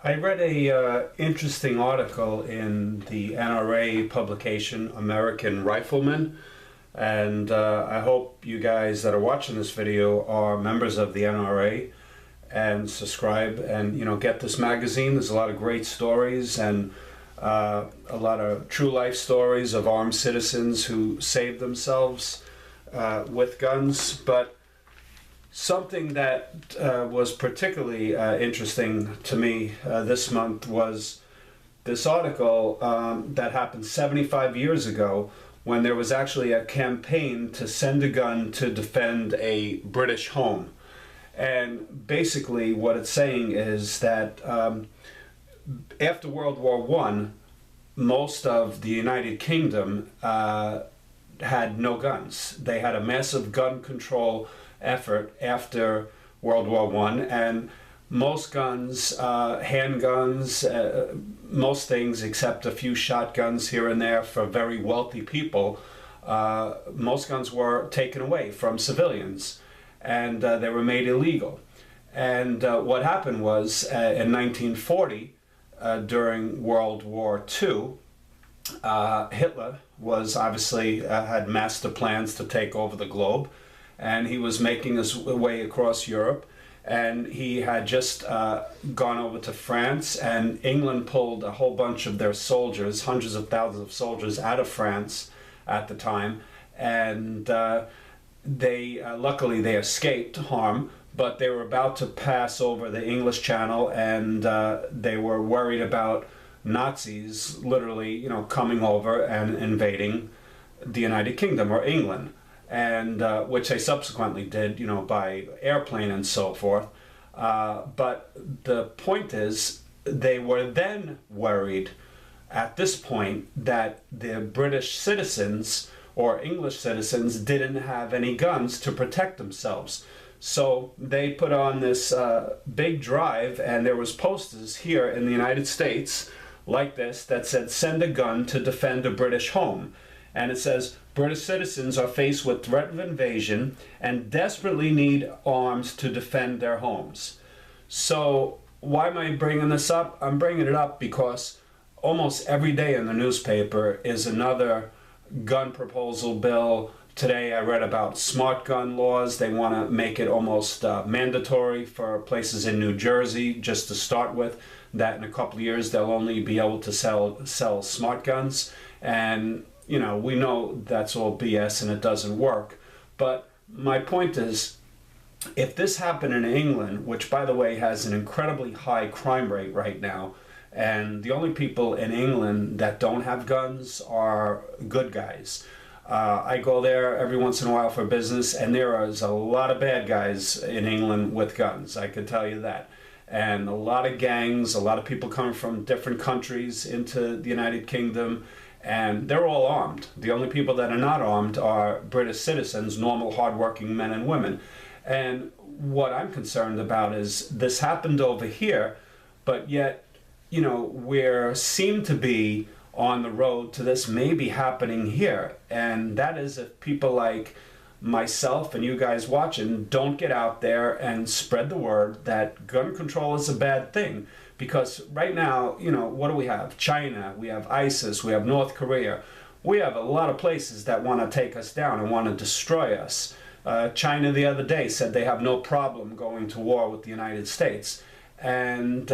I read a interesting article in the NRA publication American Rifleman, and I hope you guys that are watching this video are members of the NRA and subscribe and get this magazine. There's a lot of great stories and a lot of true life stories of armed citizens who saved themselves with guns. But something that was particularly interesting to me this month was this article that happened 75 years ago, when there was actually a campaign to send a gun to defend a British home. And basically what it's saying is that after World War I, most of the United Kingdom had no guns. They had a massive gun control effort after World War I, and most guns, handguns, most things except a few shotguns here and there for very wealthy people, most guns were taken away from civilians, and they were made illegal. And what happened was in 1940, during World War II, Hitler was obviously had master plans to take over the globe, and he was making his way across Europe, and he had just gone over to France, and England pulled a whole bunch of their soldiers, hundreds of thousands of soldiers, out of France at the time, and they luckily they escaped harm, but they were about to pass over the English Channel, and they were worried about Nazis literally coming over and invading the United Kingdom or England, and which they subsequently did, by airplane and so forth. But the point is, they were then worried at this point that the British citizens or English citizens didn't have any guns to protect themselves. So they put on this big drive, and there was posters here in the United States like this that said, "Send a gun to defend a British home." And it says, "British citizens are faced with threat of invasion and desperately need arms to defend their homes." So why am I bringing this up? I'm bringing it up because almost every day in the newspaper is another gun proposal bill. Today I read about smart gun laws. They want to make it almost mandatory for places in New Jersey, just to start with, that in a couple of years they'll only be able to sell smart guns. And we know that's all BS and it doesn't work. But my point is, if this happened in England, which by the way has an incredibly high crime rate right now, and the only people in England that don't have guns are good guys. I go there every once in a while for business, and there is a lot of bad guys in England with guns, I can tell you that. And a lot of gangs, a lot of people coming from different countries into the United Kingdom, and they're all armed. The only people that are not armed are British citizens, normal hardworking men and women. And what I'm concerned about is this happened over here, but yet, we seem to be on the road to this maybe happening here. And that is if people like myself and you guys watching don't get out there and spread the word that gun control is a bad thing. Because right now, what do we have? China, we have ISIS, we have North Korea. We have a lot of places that want to take us down and want to destroy us. China the other day said they have no problem going to war with the United States. And,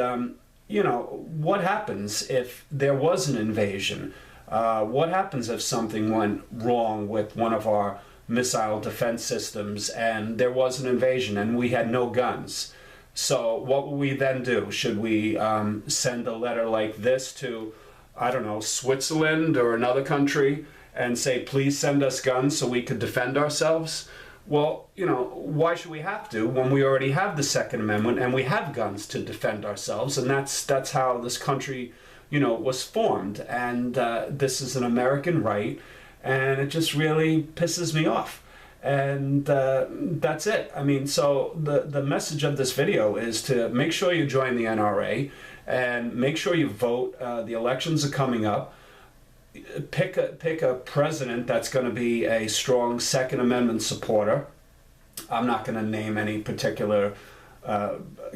what happens if there was an invasion? What happens if something went wrong with one of our missile defense systems and there was an invasion and we had no guns? So what will we then do? Should we send a letter like this to, I don't know, Switzerland or another country and say, please send us guns so we could defend ourselves? Well, why should we have to when we already have the Second Amendment and we have guns to defend ourselves? And that's how this country, was formed. And this is an American right, and it just really pisses me off. And that's it. I mean, so the message of this video is to make sure you join the NRA and make sure you vote. The elections are coming up. Pick a president that's going to be a strong Second Amendment supporter. I'm not going to name any particular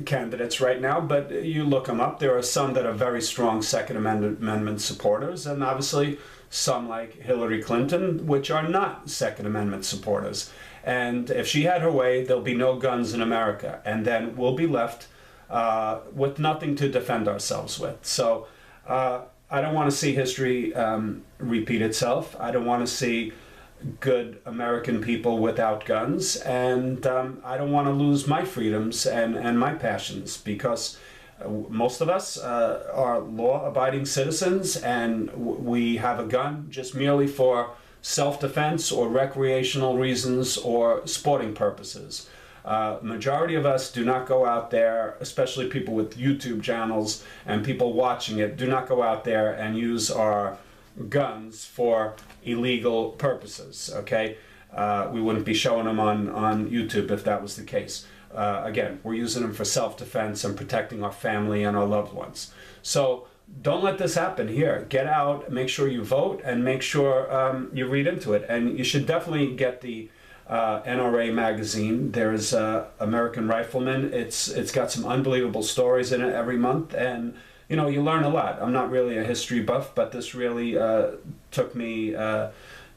candidates right now, but you look them up. There are some that are very strong Second Amendment supporters, and obviously some like Hillary Clinton, which are not Second Amendment supporters. And if she had her way, there'll be no guns in America, and then we'll be left with nothing to defend ourselves with. So I don't want to see history repeat itself. I don't want to see good American people without guns, and I don't want to lose my freedoms and my passions, because most of us are law-abiding citizens, and we have a gun just merely for self-defense or recreational reasons or sporting purposes. Majority of us do not go out there, especially people with YouTube channels and people watching it, do not go out there and use our guns for illegal purposes, okay? We wouldn't be showing them on YouTube if that was the case. Again, we're using them for self-defense and protecting our family and our loved ones. So don't let this happen here. Get out, make sure you vote, and make sure you read into it. And you should definitely get the NRA magazine. There's American Rifleman. It's got some unbelievable stories in it every month, and you know, you learn a lot. I'm not really a history buff, but this really took me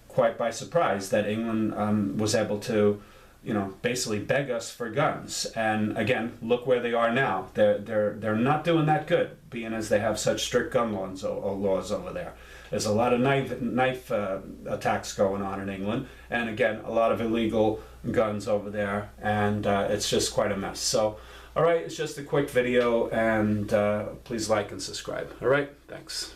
quite by surprise that England was able to, you know, basically beg us for guns. And again, look where they are now. They're not doing that good, being as they have such strict gun laws over there. There's a lot of knife attacks going on in England, and again, a lot of illegal guns over there, and it's just quite a mess. So, all right, it's just a quick video, and please like and subscribe. All right, thanks.